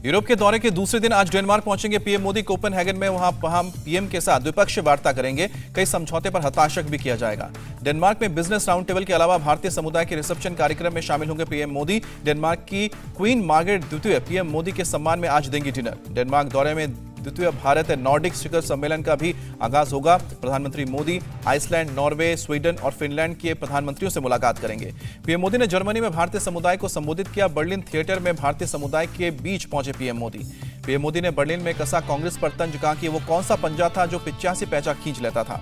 Europe के दौरे के दूसरे दिन आज डेनमार्क पहुंचेंगे पीएम मोदी। कोपेनहेगन में वहां पीएम के साथ द्विपक्षीय वार्ता करेंगे। कई समझौते पर हस्ताक्षर भी किया जाएगा। डेनमार्क में बिजनेस राउंड टेबल के अलावा भारतीय समुदाय के रिसेप्शन कार्यक्रम में शामिल होंगे पीएम मोदी। डेनमार्क की क्वीन मार्गरेट द्वितीय पीएम मोदी के सम्मान में आज देंगी डिनर। डेनमार्क दौरे में द्वितीय भारत नॉर्डिक शिखर सम्मेलन का भी आगाज होगा। प्रधानमंत्री मोदी आइसलैंड, नॉर्वे, स्वीडन और फिनलैंड के प्रधानमंत्रियों से मुलाकात करेंगे। पीएम मोदी ने जर्मनी में भारतीय समुदाय को संबोधित किया। बर्लिन थिएटर में भारतीय समुदाय के बीच पहुंचे पीएम मोदी। पीएम मोदी ने बर्लिन में कसा कांग्रेस पर तंज, कहा कि वो कौन सा पंजा था जो 85 पैसा खींच लेता था।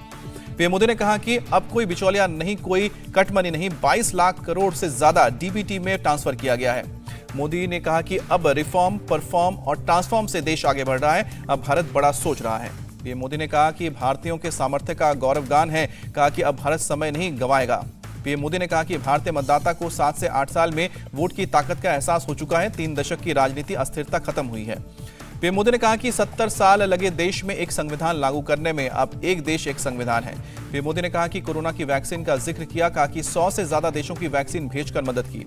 पीएम मोदी ने कहा कि अब कोई बिचौलिया नहीं, कोई कटमनी नहीं। 22 लाख करोड़ से ज्यादा डीबीटी में ट्रांसफर किया गया है। मोदी ने कहा कि अब रिफॉर्म, परफॉर्म और ट्रांसफॉर्म से देश आगे बढ़ रहा है। अब भारत बड़ा सोच रहा है। पीएम मोदी ने कहा कि भारतीयों के सामर्थ्य का गौरवगान है। कहा कि अब भारत समय नहीं गंवाएगा। पीएम मोदी ने कहा कि भारतीय मतदाता को 7 से 8 साल में वोट की ताकत का एहसास हो चुका है। 3 दशक की राजनीति अस्थिरता खत्म हुई है। पीएम मोदी ने कहा कि 70 साल लगे देश में एक संविधान लागू करने में, अब एक देश एक संविधान है। पीएम मोदी ने कहा कि कोरोना की वैक्सीन का जिक्र किया। कहा कि 100 से ज्यादा देशों की वैक्सीन भेजकर मदद की।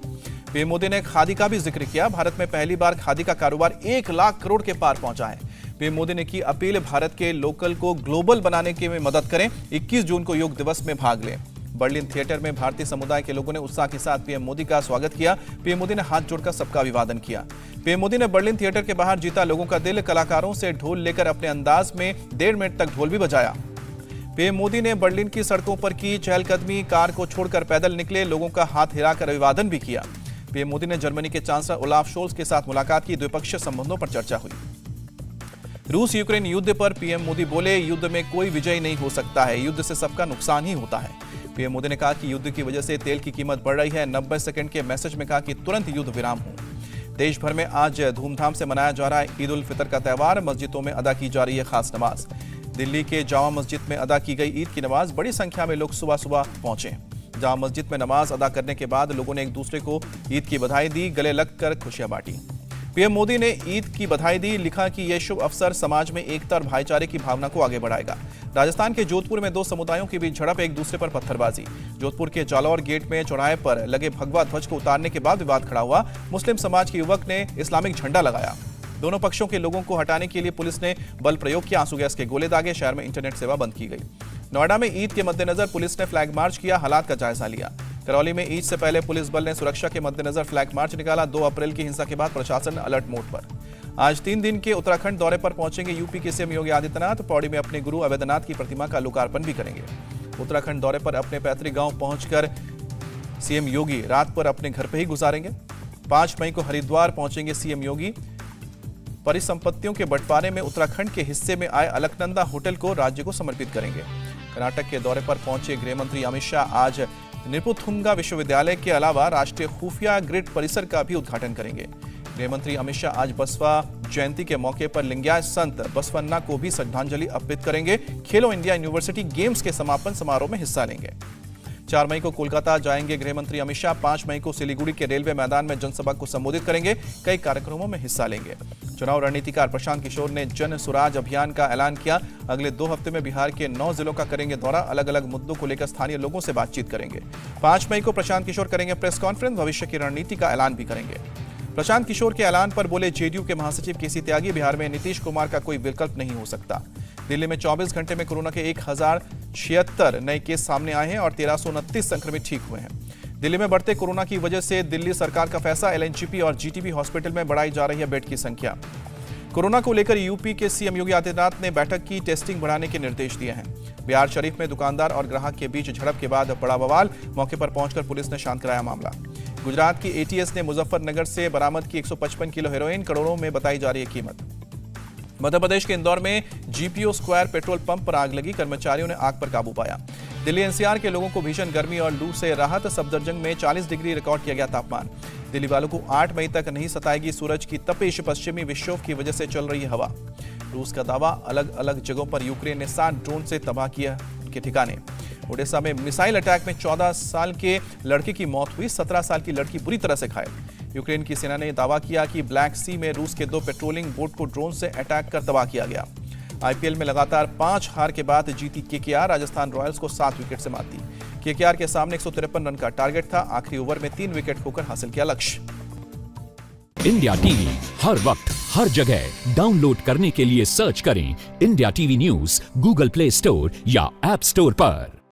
पीएम मोदी ने खादी का भी जिक्र किया। भारत में पहली बार खादी का कारोबार 1 लाख करोड़ के पार पहुंचा है। पीएम मोदी ने की अपील, भारत के लोकल को ग्लोबल बनाने के में मदद करें। 21 जून को योग दिवस में भाग लें। बर्लिन थिएटर में भारतीय समुदाय के लोगों ने उत्साह के साथ पीएम मोदी का स्वागत किया। पीएम मोदी ने हाथ जोड़कर सबका अभिवादन किया। पीएम मोदी ने बर्लिन थिएटर के बाहर जीता लोगों का दिल। कलाकारों से ढोल लेकर अपने अंदाज में 1.5 मिनट तक ढोल भी बजाया। पीएम मोदी ने बर्लिन की सड़कों पर की चहलकदमी। कार को छोड़कर पैदल निकले। लोगों का हाथ हिलाकर अभिवादन भी किया। पीएम मोदी ने जर्मनी के चांसलर ओलाफ शोल्ज के साथ मुलाकात की। द्विपक्षीय संबंधों पर चर्चा हुई। रूस यूक्रेन युद्ध पर पीएम मोदी बोले, युद्ध में कोई विजयी नहीं हो सकता है, युद्ध से सबका नुकसान ही होता है। पीएम मोदी ने कहा कि युद्ध की वजह से तेल की कीमत बढ़ रही है। 90 सेकंड के मैसेज में कहा कि तुरंत युद्ध विराम हो। देश भर में आज धूमधाम से मनाया जा रहा है ईद उल फितर का त्यौहार। मस्जिदों में अदा की जा रही है खास नमाज। दिल्ली के जामा मस्जिद में अदा की गई ईद की नमाज। बड़ी संख्या में लोग सुबह सुबह पहुंचे। जामा मस्जिद में नमाज अदा करने के बाद लोगों ने एक दूसरे को ईद की बधाई दी, गले लगकर खुशियां बांटी। पीएम मोदी ने ईद की बधाई दी। लिखा कि यह शुभ अवसर समाज में एकता और भाईचारे की भावना को आगे बढ़ाएगा। राजस्थान के जोधपुर में 2 समुदायों के बीच झड़प, एक दूसरे पर पत्थरबाजी। जोधपुर के जालौर गेट में चौराहे पर लगे भगवा ध्वज को उतारने के बाद विवाद खड़ा हुआ। मुस्लिम समाज के युवक ने इस्लामिक झंडा लगाया। दोनों पक्षों के लोगों को हटाने के लिए पुलिस ने बल प्रयोग किया। आंसू गैस के गोले दागे। शहर में इंटरनेट सेवा बंद की गई। नोएडा में ईद के मद्देनजर पुलिस ने फ्लैग मार्च किया। हालात का जायजा लिया। करौली में ईद से पहले पुलिस बल ने सुरक्षा के मद्देनजर फ्लैग मार्च निकाला। 2 अप्रैल की हिंसा के बाद प्रशासन अलर्ट मोड पर। आज 3 दिन के उत्तराखंड दौरे पर पहुंचेंगे यूपी के सीएम योगी आदित्यनाथ। पौड़ी में अपने गुरु अवैधनाथ की प्रतिमा का लोकार्पण भी करेंगे। उत्तराखंड दौरे पर अपने पैतृक गांव पहुंचकर सीएम योगी रात पर अपने घर पर ही गुजारेंगे। 5 मई को हरिद्वार पहुंचेंगे सीएम योगी। परिसंपत्तियों के बंटवारे में उत्तराखंड के हिस्से में आए अलकनंदा होटल को राज्य को समर्पित करेंगे। कर्नाटक के दौरे पर पहुंचे गृह मंत्री अमित शाह आज निपुथुंगा विश्वविद्यालय के अलावा राष्ट्रीय खुफिया ग्रिड परिसर का भी उद्घाटन करेंगे। गृह मंत्री अमित शाह आज बसवा जयंती के मौके पर लिंगायत संत बसवन्ना को भी श्रद्धांजलि अर्पित करेंगे। खेलो इंडिया यूनिवर्सिटी गेम्स के समापन समारोह में हिस्सा लेंगे। 4 मई को कोलकाता जाएंगे गृह मंत्री अमित शाह। 5 मई को सिलीगुड़ी के रेलवे मैदान में जनसभा को संबोधित करेंगे। कई कार्यक्रमों में हिस्सा लेंगे। चुनाव रणनीतिकार प्रशांत किशोर ने जन सुराज अभियान का ऐलान किया। अगले 2 हफ्ते में बिहार के 9 जिलों का करेंगे दौरा। अलग अलग मुद्दों को लेकर स्थानीय लोगों से बातचीत करेंगे। 5 मई को प्रशांत किशोर करेंगे प्रेस कॉन्फ्रेंस। भविष्य की रणनीति का ऐलान भी करेंगे। प्रशांत किशोर के ऐलान पर बोले जेडीयू के महासचिव केसी त्यागी, बिहार में नीतीश कुमार का कोई विकल्प नहीं हो सकता। दिल्ली में 24 घंटे में कोरोना के 1076 नए केस सामने आए हैं और 1329 संक्रमित ठीक हुए हैं। दिल्ली में बढ़ते कोरोना की वजह से दिल्ली सरकार का फैसला, एलएनजीपी और जीटीबी हॉस्पिटल में बढ़ाई जा रही है बेड की संख्या। कोरोना को लेकर यूपी के सीएम योगी आदित्यनाथ ने बैठक की, टेस्टिंग बढ़ाने के निर्देश दिए हैं। बिहार शरीफ में दुकानदार और ग्राहक के बीच झड़प के बाद बड़ा बवाल, मौके पर पहुंचकर पुलिस ने शांत कराया मामला। गुजरात की एटीएस ने मुजफ्फरनगर से बरामद की 155 किलो हेरोइन, करोड़ों में बताई जा रही है कीमत। मध्य प्रदेश के इंदौर में जीपीओ स्क्वायर पेट्रोल पंप पर आग लगी, कर्मचारियों ने आग पर काबू पाया। दिल्ली एनसीआर के लोगों को भीषण गर्मी और लू से राहत, सफदरजंग में 40 डिग्री रिकॉर्ड किया गया तापमान। दिल्ली वालों को 8 मई तक नहीं सताएगी सूरज की तपिश, पश्चिमी विक्षोभ की वजह से चल रही है हवा। रूस का दावा, अलग अलग जगहों पर यूक्रेन ने 7 ड्रोन से तबाह किया उनके ठिकाने। ओडिशा में मिसाइल अटैक में 14 साल के लड़के की मौत हुई, 17 साल की लड़की बुरी तरह से घायल। यूक्रेन की सेना ने दावा किया कि ब्लैक सी में रूस के 2 पेट्रोलिंग बोट को ड्रोन से अटैक कर तबाह किया गया। आईपीएल में लगातार 5 हार के बाद जीती केकेआर, राजस्थान रॉयल्स को 7 विकेट से मात दी। केकेआर के सामने 153 रन का टारगेट था, आखिरी ओवर में 3 विकेट खोकर हासिल किया लक्ष्य। इंडिया टीवी हर वक्त हर जगह डाउनलोड करने के लिए सर्च करें India TV news Google play store या ऐप स्टोर पर।